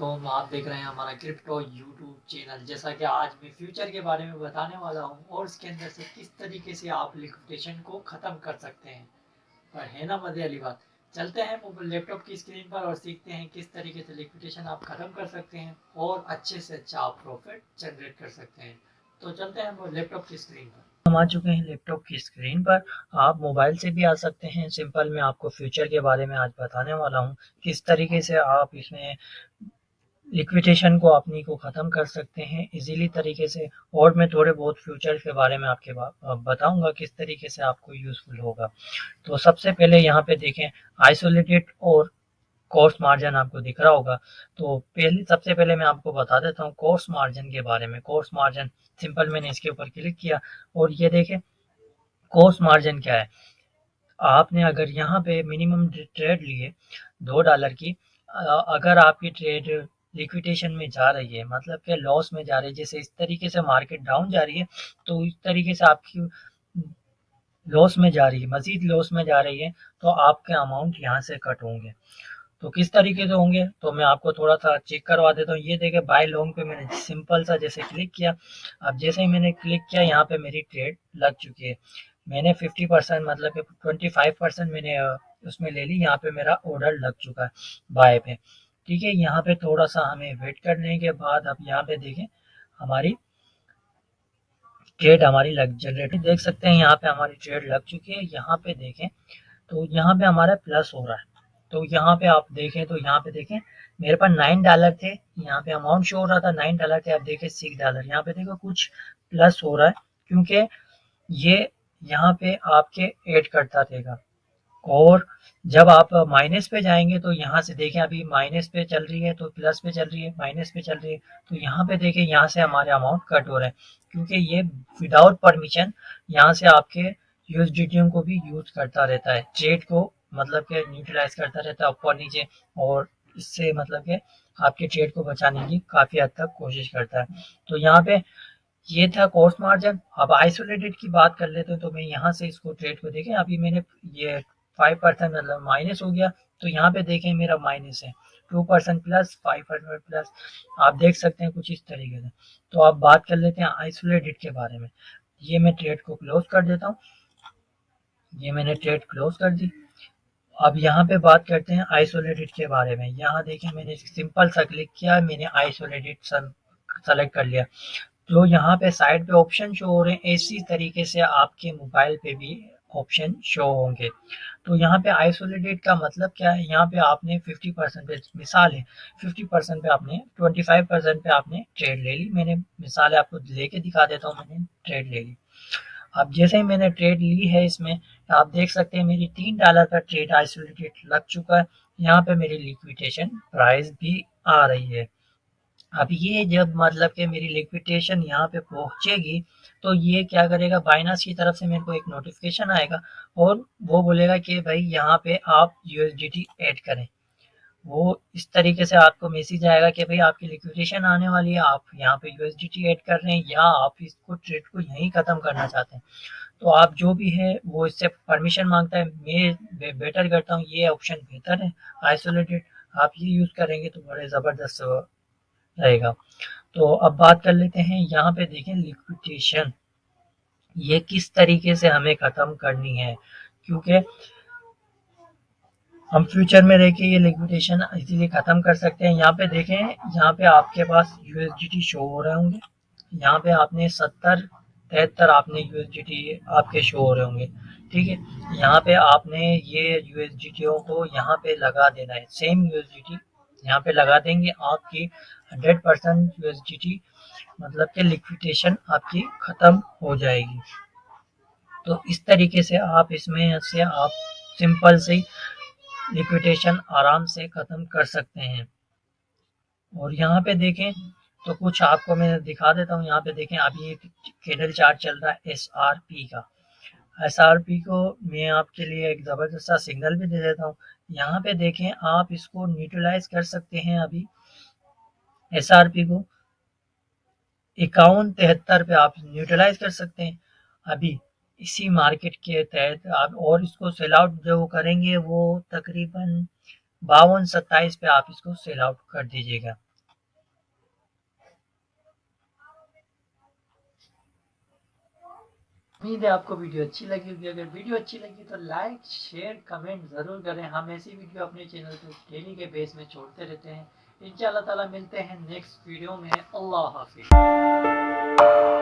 वालेकुम। आप देख रहे हैं हमारा क्रिप्टो यूट्यूब चैनल। जैसा कि आज मैं फ्यूचर के बारे में बताने वाला हूं और उसके अंदर से किस तरीके से आप लिक्विडेशन को ख़त्म कर सकते हैं। पर है ना मज़े वाली बात। चलते हैं मोबाइल लैपटॉप की स्क्रीन पर और सीखते हैं किस तरीके से लिक्विडेशन आप ख़त्म कर सकते हैं और अच्छे से अच्छा आप प्रॉफिट जनरेट कर सकते हैं। तो चलते हैं लैपटॉप की स्क्रीन पर। हम आ चुके हैं लैपटॉप की स्क्रीन पर। आप मोबाइल से भी आ सकते हैं। सिंपल मैं आपको फ्यूचर के बारे में आज बताने वाला हूँ किस तरीके से आप इसमें लिक्विडेशन को अपनी को ख़त्म कर सकते हैं इजीली तरीके से। और मैं थोड़े बहुत फ्यूचर के बारे में आपके बताऊंगा किस तरीके से आपको यूज़फुल होगा। तो सबसे पहले यहाँ पे देखें आइसोलेटेड और कोर्स मार्जिन आपको दिख रहा होगा। तो सबसे पहले मैं आपको बता देता हूँ कोर्स मार्जिन के बारे में। कोर्स मार्जिन सिंपल मैंने इसके ऊपर क्लिक किया और ये देखें कोर्स मार्जिन क्या है। आपने अगर यहाँ पे मिनिमम ट्रेड लिए $2 की, अगर आपकी ट्रेड लिक्विडेशन में जा रही है मतलब कि लॉस में जा रही है, जैसे इस तरीके से मार्केट डाउन जा रही है तो इस तरीके से आपकी लॉस में जा रही है, मजीद लॉस में जा रही है, तो आपके अमाउंट यहाँ से कट होंगे। तो किस तरीके से होंगे तो मैं आपको थोड़ा सा चेक करवा देता हूँ। ये देखे बाय लॉन्ग पे मैंने सिंपल सा जैसे क्लिक किया। अब जैसे ही मैंने क्लिक किया यहाँ पे मेरी ट्रेड लग चुकी है। मैंने 50% मतलब कि 25% मैंने उसमें ले ली। यहाँ पे मेरा ऑर्डर लग चुका है बाय पे। ठीक है, यहाँ पे थोड़ा सा हमें वेट करने के बाद अब यहाँ पे देखें हमारी ट्रेड हमारी लग जनरेट देख सकते हैं। यहाँ पे हमारी ट्रेड लग चुकी है। यहाँ पे देखें तो यहाँ पे हमारा प्लस हो रहा है। तो यहाँ पे आप देखें तो यहाँ पे देखें मेरे पास $9 थे। यहाँ पे अमाउंट शो हो रहा था $9 थे। आप देखें $6 यहाँ पे देखो कुछ प्लस हो रहा है क्योंकि ये यहाँ पे आपके ऐड करता रहेगा। और जब आप माइनस पे जाएंगे तो यहाँ से देखें अभी माइनस पे चल रही है तो प्लस पे चल रही है, माइनस पे चल रही है तो यहाँ पे देखें यहाँ से हमारे अमाउंट कट हो रहा है क्योंकि ये विदाउट परमिशन यहाँ से आपके यूएसडीटी को भी यूज करता रहता है। ट्रेड को मतलब कि न्यूट्रलाइज करता रहता है ऊपर नीचे, और इससे मतलब कि आपके ट्रेड को बचाने की काफ़ी हद तक कोशिश करता है। तो यहाँ पे ये था कॉस्ट मार्जिन। अब आइसोलेटेड की बात कर लेते हैं तो मैं यहाँ से इसको ट्रेड को देखें अभी मैंने ये 5% मतलब माइनस हो गया। तो यहाँ पे देखें मेरा माइनस है 2% प्लस 5% प्लस। आप देख सकते हैं कुछ इस तरीके से। तो अब बात कर लेते हैं आइसोलेटेड के बारे में। ये मैं ट्रेड को क्लोज कर देता हूँ। ये मैंने ट्रेड क्लोज कर दी। अब यहाँ पे बात करते हैं आइसोलेटेड के बारे में। यहाँ देखें मैंने सिंपल सा क्लिक किया, मैंने आइसोलेटेड सेलेक्ट कर लिया। तो यहाँ पे साइड पे ऑप्शन शो हो रहे हैं, इसी तरीके से आपके मोबाइल पे भी ऑप्शन शो होंगे। तो यहाँ पे आइसोलेटेड का मतलब क्या है, यहाँ पे आपने 50% पे मिसाल है 50% पे आपने 25% पे आपने ट्रेड ले ली। मैंने मिसाल आपको लेके दिखा देता हूँ। मैंने ट्रेड ले ली। अब जैसे ही मैंने ट्रेड ली है इसमें आप देख सकते हैं मेरी $3 का ट्रेड आइसोलेटेड लग चुका है। यहाँ पे मेरी लिक्विडेशन प्राइस भी आ रही है। अब ये जब मतलब कि मेरी लिक्विडेशन यहाँ पे पहुँचेगी तो ये क्या करेगा, बाइनांस की तरफ से मेरे को एक नोटिफिकेशन आएगा और वो बोलेगा कि भाई यहाँ पे आप यूएसडीटी ऐड करें। वो इस तरीके से आपको मैसेज आएगा कि भाई आपकी लिक्विडेशन आने वाली है, आप यहाँ पे यूएसडीटी ऐड कर रहे हैं या आप इसको ट्रेड को यहीं ख़त्म करना चाहते हैं। तो आप जो भी है वो इससे परमिशन मांगता है। मैं बेटर करता हूँ, ये ऑप्शन बेहतर है आइसोलेटेड। आप ये यूज़ करेंगे तो बड़े ज़बरदस्त रहेगा। तो अब बात कर लेते हैं यहाँ पे देखें लिक्विडेशन ये किस तरीके से हमें ख़त्म करनी है, क्योंकि हम फ्यूचर में रह के ये लिक्विडेशन इजीली ख़त्म कर सकते हैं। यहाँ पे देखें, यहाँ पे आपके पास यूएसडीटी शो हो रहे होंगे। यहाँ पे आपने 73 आपने यूएसडीटी आपके शो हो रहे होंगे। ठीक है, यहाँ पे आपने ये यूएसडीटीओ को यहाँ पे लगा देना है। सेम यूएसडीटी यहाँ पे लगा देंगे, आपकी 100% यूएसडीटी मतलब कि लिक्विडेशन आपकी ख़त्म हो जाएगी। तो इस तरीके से आप इसमें से आप सिंपल से लिक्विडेशन आराम से ख़त्म कर सकते हैं। और यहाँ पे देखें तो कुछ आपको मैं दिखा देता हूँ। यहाँ पे देखें अभी एक कैंडल चार्ट चल रहा है एसआरपी का। एसआरपी को मैं आपके लिए एक ज़बरदस्त सा सिग्नल भी दे देता हूँ। यहाँ पे देखें आप इसको न्यूट्रलाइज कर सकते हैं। अभी एसआरपी को 5173 पे आप न्यूट्रलाइज कर सकते हैं अभी इसी मार्केट के तहत आप। और इसको सेल आउट जो करेंगे वो तकरीबन 52-27 पे आप इसको सेल आउट कर दीजिएगा। उम्मीद है आपको वीडियो अच्छी लगी होगी। अगर वीडियो अच्छी लगी तो लाइक शेयर कमेंट ज़रूर करें। हम ऐसी वीडियो अपने चैनल पर डेली के बेस में छोड़ते रहते हैं। इंशाल्लाह ताला मिलते हैं नेक्स्ट वीडियो में। अल्लाह हाफिज़।